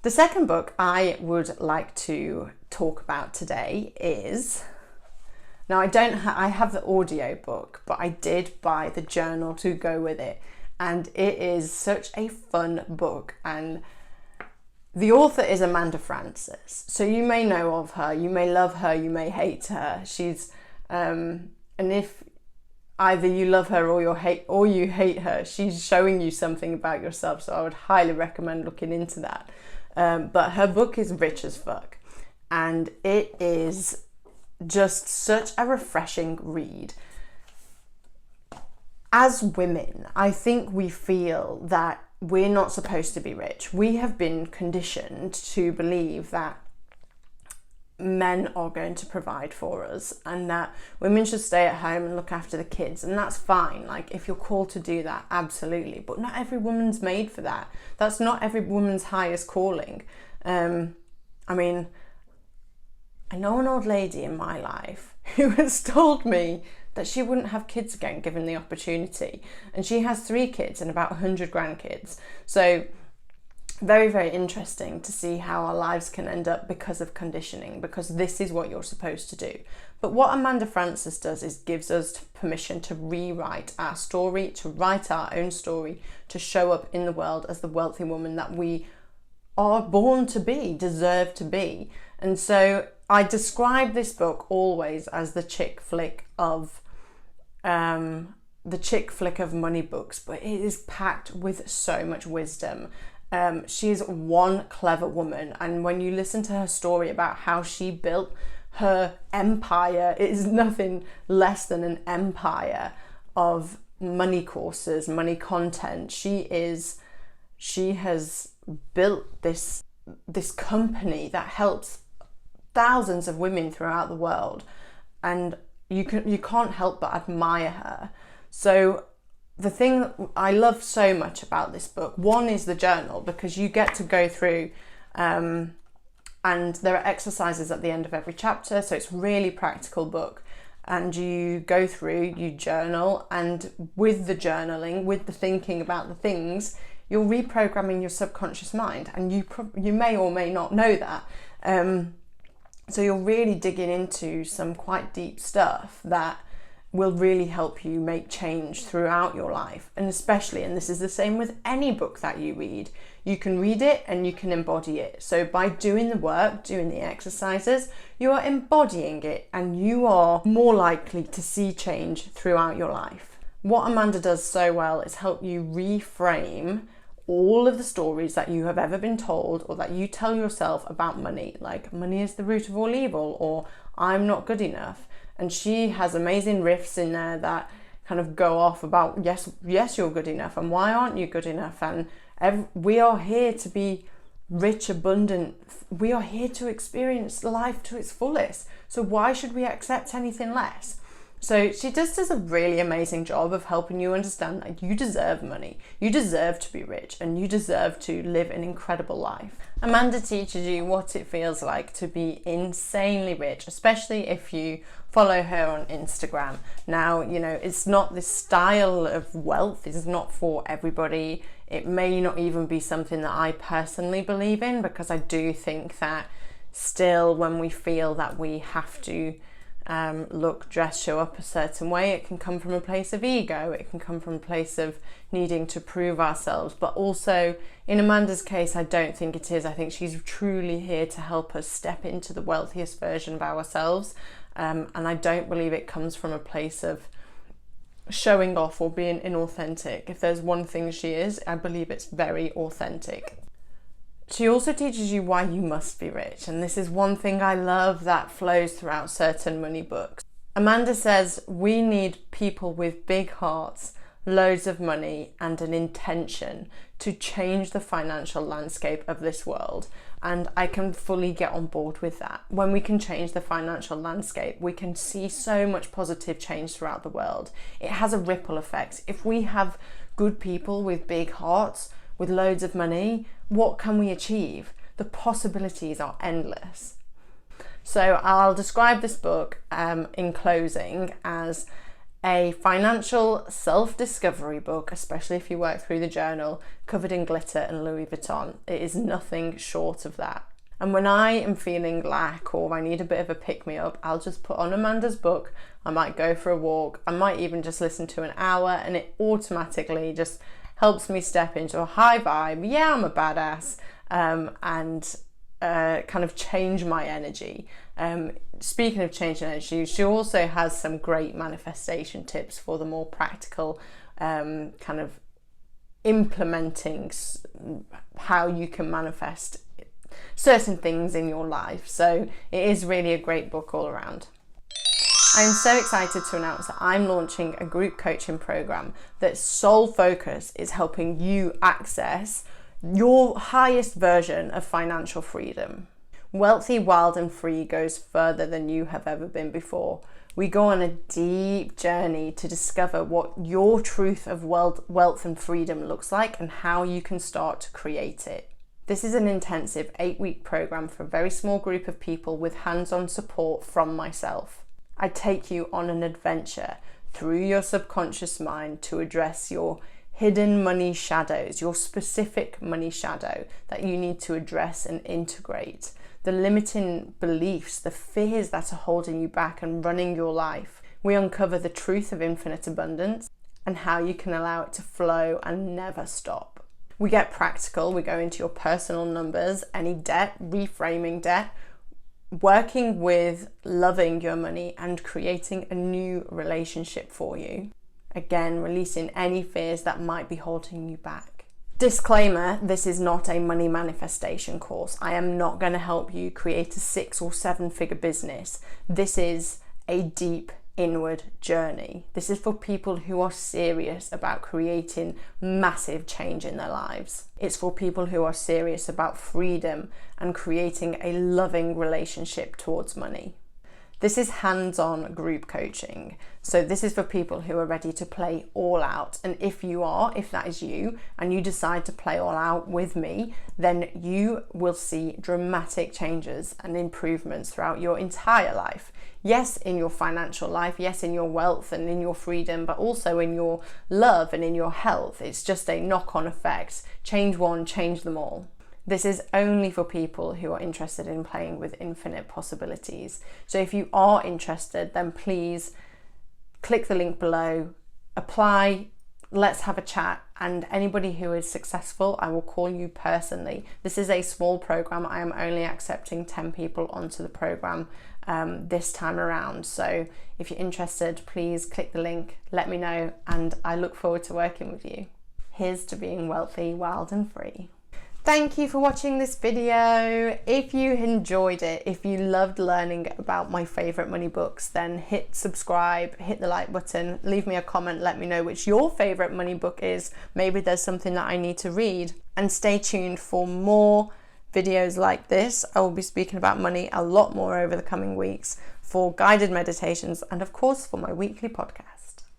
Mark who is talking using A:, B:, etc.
A: The second book I would like to talk about today is, now I have the audiobook, but I did buy the journal to go with it, and it is such a fun book. And the author is Amanda Frances, so you may know of her, you may love her, you may hate her. She's and if either you love her or you hate her, she's showing you something about yourself, so I would highly recommend looking into that. But her book is rich as fuck, and it is just such a refreshing read. As women, I think we feel that we're not supposed to be rich. We have been conditioned to believe that men are going to provide for us and that women should stay at home and look after the kids, and that's fine. Like, if you're called to do that, absolutely, but not every woman's made for that. That's not every woman's highest calling. I mean, I know an old lady in my life who has told me that she wouldn't have kids again given the opportunity, and she has 3 kids and about 100 grandkids. So very, very interesting to see how our lives can end up because of conditioning, because this is what you're supposed to do. But what Amanda Frances does is gives us permission to rewrite our story, to write our own story, to show up in the world as the wealthy woman that we are born to be, deserve to be. And so I describe this book always as the chick flick of money books, but it is packed with so much wisdom. She is one clever woman, and when you listen to her story about how she built her empire, it is nothing less than an empire of money courses, money content. She has built this company that helps thousands of women throughout the world, and you can't help but admire her. So the thing that I love so much about this book, one is the journal, because you get to go through and there are exercises at the end of every chapter, so it's really practical book, and you go through, you journal, and with the journaling, with the thinking about the things, you're reprogramming your subconscious mind, and you may or may not know that. So you're really digging into some quite deep stuff that will really help you make change throughout your life. And especially, and this is the same with any book that you read, you can read it and you can embody it. So by doing the work, doing the exercises, you are embodying it, and you are more likely to see change throughout your life. What Amanda does so well is help you reframe all of the stories that you have ever been told or that you tell yourself about money, like money is the root of all evil, or I'm not good enough. And she has amazing riffs in there that kind of go off about, yes, you're good enough, and why aren't you good enough? And we are here to be rich, abundant. We are here to experience life to its fullest. So why should we accept anything less? So she just does a really amazing job of helping you understand that you deserve money, you deserve to be rich, and you deserve to live an incredible life. Amanda teaches you what it feels like to be insanely rich, especially if you follow her on Instagram. Now, it's not this style of wealth, it's not for everybody. It may not even be something that I personally believe in, because I do think that still, when we feel that we have to look, dress, show up a certain way, it can come from a place of ego, it can come from a place of needing to prove ourselves. But also in Amanda's case, I don't think it is. I think she's truly here to help us step into the wealthiest version of ourselves, and I don't believe it comes from a place of showing off or being inauthentic. If there's one thing she is, I believe it's very authentic. She also teaches you why you must be rich, and this is one thing I love that flows throughout certain money books. Amanda says we need people with big hearts, loads of money, and an intention to change the financial landscape of this world, and I can fully get on board with that. When we can change the financial landscape, we can see so much positive change throughout the world. It has a ripple effect. If we have good people with big hearts, with loads of money, what can we achieve? The possibilities are endless. So I'll describe this book in closing as A financial self-discovery book, especially if you work through the journal, covered in glitter and Louis Vuitton. It is nothing short of that. And when I am feeling lack or I need a bit of a pick-me-up, I'll just put on Amanda's book. I might go for a walk. I might even just listen to an hour, and it automatically just helps me step into a high vibe. Yeah, I'm a badass. And kind of change my energy. Speaking of changing energy, she also has some great manifestation tips for the more practical kind of implementing how you can manifest certain things in your life. So it is really a great book all around. I'm so excited to announce that I'm launching a group coaching program that's sole focus is helping you access your highest version of financial freedom. Wealthy, Wild and Free goes further than you have ever been before. We go on a deep journey to discover what your truth of wealth and freedom looks like and how you can start to create it. This is an intensive 8-week program for a very small group of people with hands-on support from myself. I take you on an adventure through your subconscious mind to address your hidden money shadows, your specific money shadow that you need to address and integrate, the limiting beliefs, the fears that are holding you back and running your life. We uncover the truth of infinite abundance and how you can allow it to flow and never stop. We get practical, we go into your personal numbers, any debt, reframing debt, working with loving your money and creating a new relationship for you. Again, releasing any fears that might be holding you back. Disclaimer, this is not a money manifestation course. I am not going to help you create a 6 or 7 figure business. This is a deep inward journey. This is for people who are serious about creating massive change in their lives. It's for people who are serious about freedom and creating a loving relationship towards money. This is hands-on group coaching. So this is for people who are ready to play all out. And if that is you, and you decide to play all out with me, then you will see dramatic changes and improvements throughout your entire life. Yes, in your financial life, yes, in your wealth and in your freedom, but also in your love and in your health. It's just a knock-on effect. Change one, change them all. This is only for people who are interested in playing with infinite possibilities. So if you are interested, then please click the link below, apply, let's have a chat. And anybody who is successful, I will call you personally. This is a small program. I am only accepting 10 people onto the program this time around. So if you're interested, please click the link, let me know, and I look forward to working with you. Here's to being wealthy, wild and free. Thank you for watching this video. If you enjoyed it, if you loved learning about my favorite money books, then hit subscribe, hit the like button, leave me a comment, let me know which your favorite money book is. Maybe there's something that I need to read. And stay tuned for more videos like this. I will be speaking about money a lot more over the coming weeks, for guided meditations, and of course for my weekly podcast.